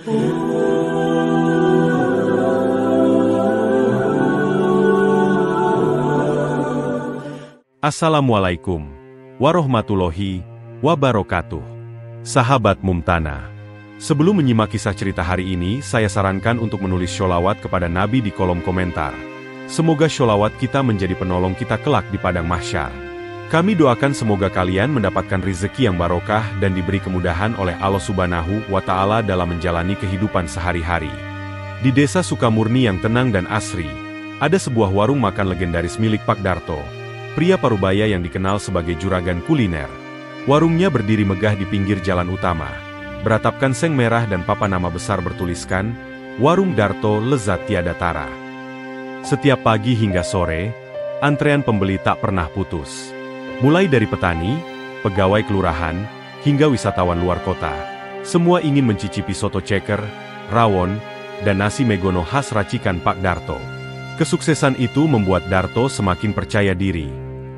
Assalamualaikum warahmatullahi wabarakatuh. Sahabat Mumtana, sebelum menyimak kisah cerita hari ini, saya sarankan untuk menulis sholawat kepada Nabi di kolom komentar. Semoga sholawat kita menjadi penolong kita kelak di padang mahsyar. Kami doakan semoga kalian mendapatkan rezeki yang barokah dan diberi kemudahan oleh Allah Subhanahu wa Ta'ala dalam menjalani kehidupan sehari-hari. Di desa Sukamurni yang tenang dan asri, ada sebuah warung makan legendaris milik Pak Darto, pria Parubaya yang dikenal sebagai juragan kuliner. Warungnya berdiri megah di pinggir jalan utama, beratapkan seng merah dan papan nama besar bertuliskan, Warung Darto Lezat Tiada Tara. Setiap pagi hingga sore, antrean pembeli tak pernah putus. Mulai dari petani, pegawai kelurahan, hingga wisatawan luar kota. Semua ingin mencicipi soto ceker, rawon, dan nasi megono khas racikan Pak Darto. Kesuksesan itu membuat Darto semakin percaya diri,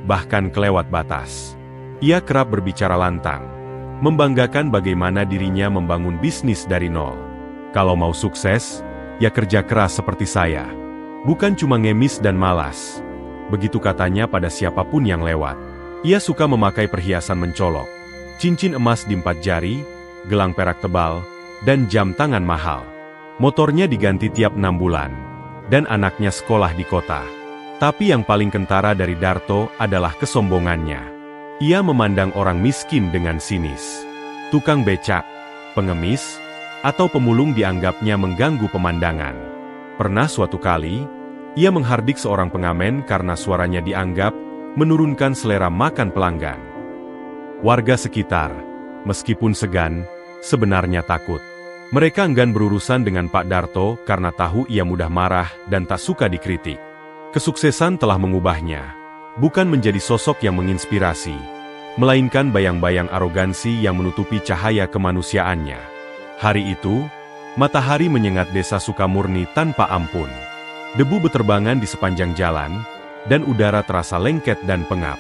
bahkan kelewat batas. Ia kerap berbicara lantang, membanggakan bagaimana dirinya membangun bisnis dari nol. Kalau mau sukses, ya kerja keras seperti saya. Bukan cuma ngemis dan malas. Begitu katanya pada siapapun yang lewat. Ia suka memakai perhiasan mencolok, cincin emas di 4 jari, gelang perak tebal, dan jam tangan mahal. Motornya diganti tiap 6 bulan, dan anaknya sekolah di kota. Tapi yang paling kentara dari Darto adalah kesombongannya. Ia memandang orang miskin dengan sinis. Tukang becak, pengemis, atau pemulung dianggapnya mengganggu pemandangan. Pernah suatu kali, ia menghardik seorang pengamen karena suaranya dianggap menurunkan selera makan pelanggan. Warga sekitar, meskipun segan, sebenarnya takut. Mereka enggan berurusan dengan Pak Darto karena tahu ia mudah marah dan tak suka dikritik. Kesuksesan telah mengubahnya. Bukan menjadi sosok yang menginspirasi, melainkan bayang-bayang arogansi yang menutupi cahaya kemanusiaannya. Hari itu, matahari menyengat desa Sukamurni tanpa ampun. Debu beterbangan di sepanjang jalan, dan udara terasa lengket dan pengap.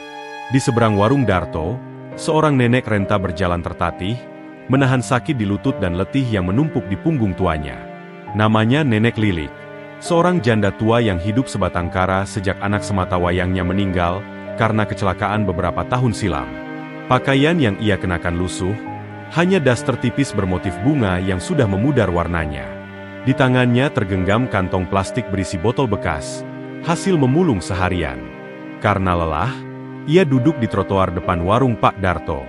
Di seberang warung Darto, seorang nenek renta berjalan tertatih, menahan sakit di lutut dan letih yang menumpuk di punggung tuanya. Namanya Nenek Lilik. Seorang janda tua yang hidup sebatang kara sejak anak sematawayangnya meninggal karena kecelakaan beberapa tahun silam. Pakaian yang ia kenakan lusuh, hanya daster tipis bermotif bunga yang sudah memudar warnanya. Di tangannya tergenggam kantong plastik berisi botol bekas, hasil memulung seharian. Karena lelah, ia duduk di trotoar depan warung Pak Darto.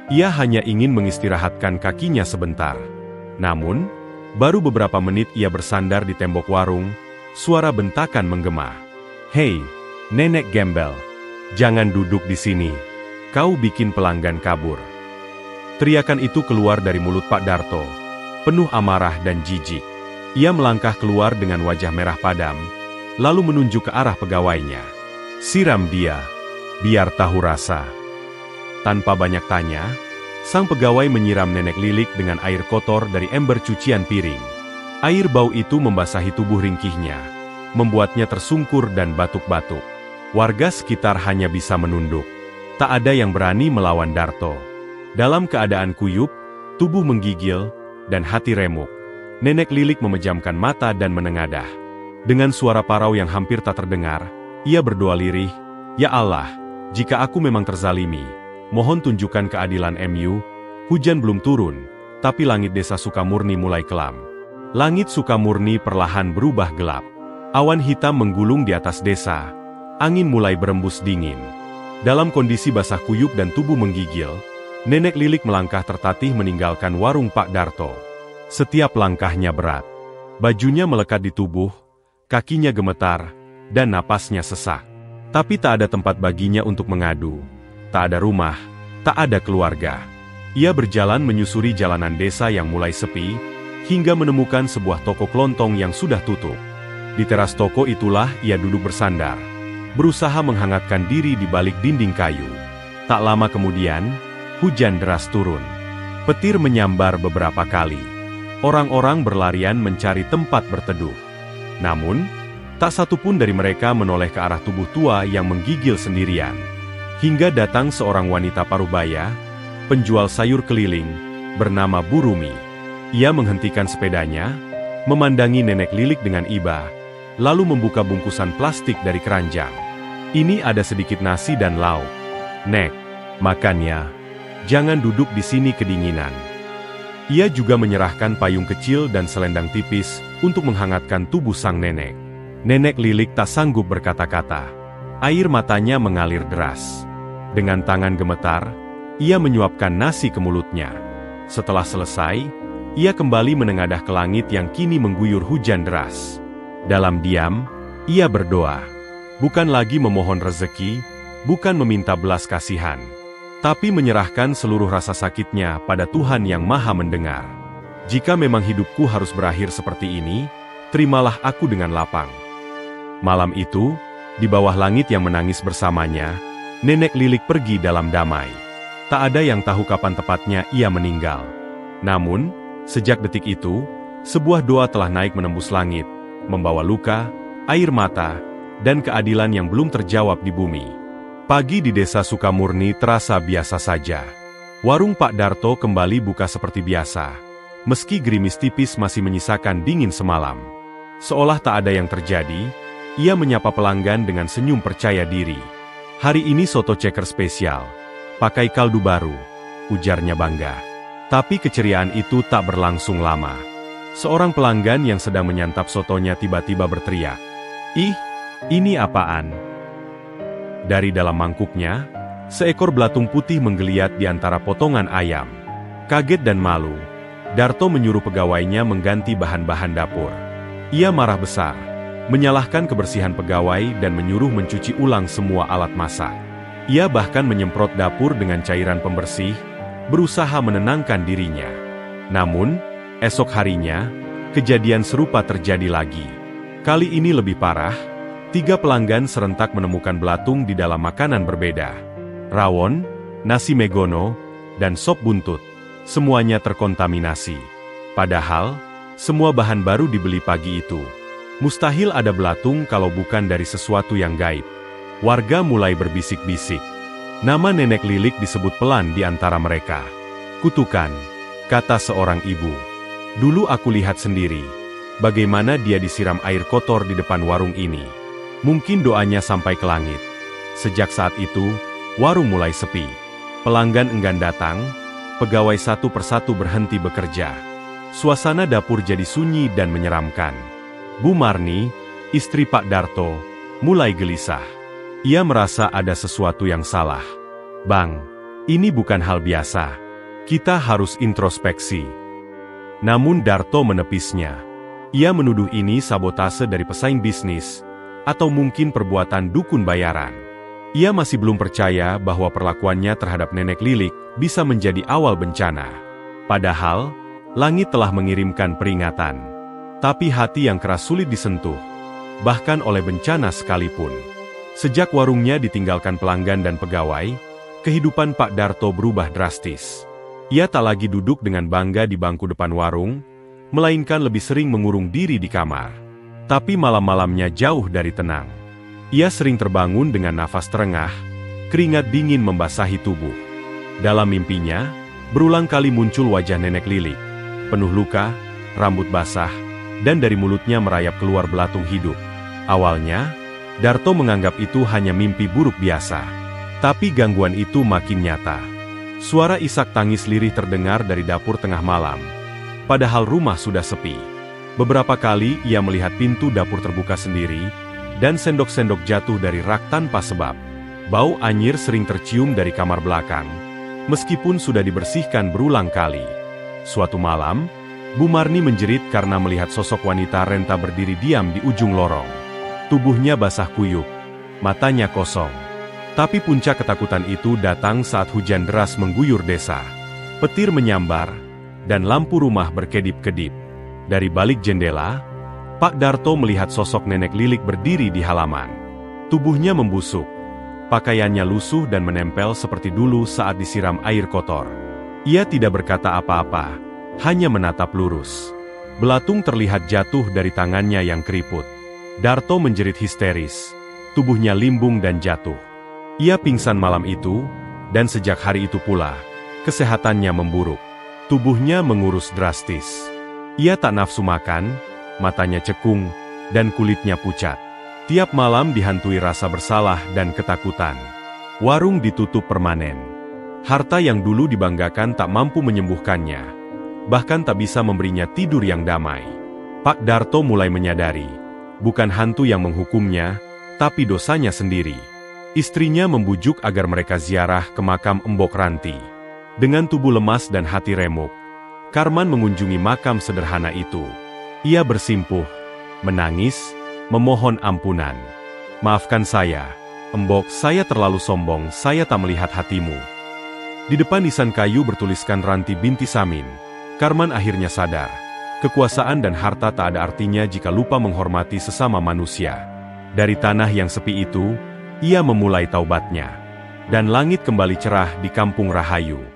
Ia hanya ingin mengistirahatkan kakinya sebentar. Namun, baru beberapa menit ia bersandar di tembok warung, suara bentakan menggema. "Hei, nenek gembel, jangan duduk di sini. Kau bikin pelanggan kabur." Teriakan itu keluar dari mulut Pak Darto, penuh amarah dan jijik. Ia melangkah keluar dengan wajah merah padam, lalu menunjuk ke arah pegawainya. "Siram dia, biar tahu rasa." Tanpa banyak tanya, sang pegawai menyiram Nenek Lilik dengan air kotor dari ember cucian piring. Air bau itu membasahi tubuh ringkihnya, membuatnya tersungkur dan batuk-batuk. Warga sekitar hanya bisa menunduk. Tak ada yang berani melawan Darto. Dalam keadaan kuyup, tubuh menggigil, dan hati remuk, Nenek Lilik memejamkan mata dan menengadah. Dengan suara parau yang hampir tak terdengar, ia berdoa lirih, "Ya Allah, jika aku memang terzalimi, mohon tunjukkan keadilan MU." Hujan belum turun, tapi langit desa Sukamurni mulai kelam. Langit Sukamurni perlahan berubah gelap. Awan hitam menggulung di atas desa. Angin mulai berembus dingin. Dalam kondisi basah kuyup dan tubuh menggigil, Nenek Lilik melangkah tertatih meninggalkan warung Pak Darto. Setiap langkahnya berat. Bajunya melekat di tubuh, kakinya gemetar, dan napasnya sesak. Tapi tak ada tempat baginya untuk mengadu. Tak ada rumah, tak ada keluarga. Ia berjalan menyusuri jalanan desa yang mulai sepi, hingga menemukan sebuah toko kelontong yang sudah tutup. Di teras toko itulah ia duduk bersandar, berusaha menghangatkan diri di balik dinding kayu. Tak lama kemudian, hujan deras turun. Petir menyambar beberapa kali. Orang-orang berlarian mencari tempat berteduh. Namun, tak satu pun dari mereka menoleh ke arah tubuh tua yang menggigil sendirian. Hingga datang seorang wanita Parubaya, penjual sayur keliling, bernama Bu Rumi. Ia menghentikan sepedanya, memandangi Nenek Lilik dengan iba, lalu membuka bungkusan plastik dari keranjang. Ini ada sedikit nasi dan lauk. Nek, makannya. Jangan duduk di sini kedinginan. Ia juga menyerahkan payung kecil dan selendang tipis untuk menghangatkan tubuh sang nenek. Nenek Lilik tak sanggup berkata-kata. Air matanya mengalir deras. Dengan tangan gemetar, ia menyuapkan nasi ke mulutnya. Setelah selesai, ia kembali menengadah ke langit yang kini mengguyur hujan deras. Dalam diam, ia berdoa. Bukan lagi memohon rezeki, bukan meminta belas kasihan, tapi menyerahkan seluruh rasa sakitnya pada Tuhan yang Maha Mendengar. Jika memang hidupku harus berakhir seperti ini, terimalah aku dengan lapang. Malam itu, di bawah langit yang menangis bersamanya, Nenek Lilik pergi dalam damai. Tak ada yang tahu kapan tepatnya ia meninggal. Namun, sejak detik itu, sebuah doa telah naik menembus langit, membawa luka, air mata, dan keadilan yang belum terjawab di bumi. Pagi di desa Sukamurni terasa biasa saja. Warung Pak Darto kembali buka seperti biasa, meski gerimis tipis masih menyisakan dingin semalam. Seolah tak ada yang terjadi, ia menyapa pelanggan dengan senyum percaya diri. Hari ini soto ceker spesial, pakai kaldu baru, ujarnya bangga. Tapi keceriaan itu tak berlangsung lama. Seorang pelanggan yang sedang menyantap sotonya tiba-tiba berteriak, "Ih, ini apaan?" Dari dalam mangkuknya, seekor belatung putih menggeliat di antara potongan ayam. Kaget dan malu, Darto menyuruh pegawainya mengganti bahan-bahan dapur. Ia marah besar, menyalahkan kebersihan pegawai dan menyuruh mencuci ulang semua alat masak. Ia bahkan menyemprot dapur dengan cairan pembersih, berusaha menenangkan dirinya. Namun, esok harinya, kejadian serupa terjadi lagi. Kali ini lebih parah, 3 pelanggan serentak menemukan belatung di dalam makanan berbeda. Rawon, nasi megono, dan sop buntut. Semuanya terkontaminasi. Padahal, semua bahan baru dibeli pagi itu. Mustahil ada belatung kalau bukan dari sesuatu yang gaib. Warga mulai berbisik-bisik. Nama Nenek Lilik disebut pelan di antara mereka. "Kutukan," kata seorang ibu. "Dulu aku lihat sendiri, bagaimana dia disiram air kotor di depan warung ini. Mungkin doanya sampai ke langit." Sejak saat itu, warung mulai sepi. Pelanggan enggan datang, pegawai satu persatu berhenti bekerja. Suasana dapur jadi sunyi dan menyeramkan. Bu Marni, istri Pak Darto, mulai gelisah. Ia merasa ada sesuatu yang salah. "Bang, ini bukan hal biasa. Kita harus introspeksi." Namun Darto menepisnya. Ia menuduh ini sabotase dari pesaing bisnis, atau mungkin perbuatan dukun bayaran. Ia masih belum percaya bahwa perlakuannya terhadap Nenek Lilik bisa menjadi awal bencana. Padahal, langit telah mengirimkan peringatan. Tapi hati yang keras sulit disentuh, bahkan oleh bencana sekalipun. Sejak warungnya ditinggalkan pelanggan dan pegawai, kehidupan Pak Darto berubah drastis. Ia tak lagi duduk dengan bangga di bangku depan warung, melainkan lebih sering mengurung diri di kamar. Tapi malam-malamnya jauh dari tenang. Ia sering terbangun dengan nafas terengah, keringat dingin membasahi tubuh. Dalam mimpinya, berulang kali muncul wajah Nenek Lilik, penuh luka, rambut basah, dan dari mulutnya merayap keluar belatung hidup. Awalnya, Darto menganggap itu hanya mimpi buruk biasa. Tapi gangguan itu makin nyata. Suara isak tangis lirih terdengar dari dapur tengah malam. Padahal rumah sudah sepi. Beberapa kali ia melihat pintu dapur terbuka sendiri, dan sendok-sendok jatuh dari rak tanpa sebab. Bau anyir sering tercium dari kamar belakang, meskipun sudah dibersihkan berulang kali. Suatu malam, Bu Marni menjerit karena melihat sosok wanita renta berdiri diam di ujung lorong. Tubuhnya basah kuyup, matanya kosong. Tapi puncak ketakutan itu datang saat hujan deras mengguyur desa. Petir menyambar, dan lampu rumah berkedip-kedip. Dari balik jendela, Pak Darto melihat sosok Nenek Lilik berdiri di halaman. Tubuhnya membusuk, pakaiannya lusuh dan menempel seperti dulu saat disiram air kotor. Ia tidak berkata apa-apa, hanya menatap lurus. Belatung terlihat jatuh dari tangannya yang keriput. Darto menjerit histeris, tubuhnya limbung dan jatuh. Ia pingsan malam itu, dan sejak hari itu pula, kesehatannya memburuk. Tubuhnya mengurus drastis. Ia tak nafsu makan, matanya cekung, dan kulitnya pucat. Tiap malam dihantui rasa bersalah dan ketakutan. Warung ditutup permanen. Harta yang dulu dibanggakan tak mampu menyembuhkannya, bahkan tak bisa memberinya tidur yang damai. Pak Darto mulai menyadari, bukan hantu yang menghukumnya, tapi dosanya sendiri. Istrinya membujuk agar mereka ziarah ke makam Embok Ranti. Dengan tubuh lemas dan hati remuk, Karman mengunjungi makam sederhana itu. Ia bersimpuh, menangis, memohon ampunan. Maafkan saya, Embok, saya terlalu sombong, saya tak melihat hatimu. Di depan nisan kayu bertuliskan Ranti binti Samin, Karman akhirnya sadar. Kekuasaan dan harta tak ada artinya jika lupa menghormati sesama manusia. Dari tanah yang sepi itu, ia memulai taubatnya. Dan langit kembali cerah di Kampung Rahayu.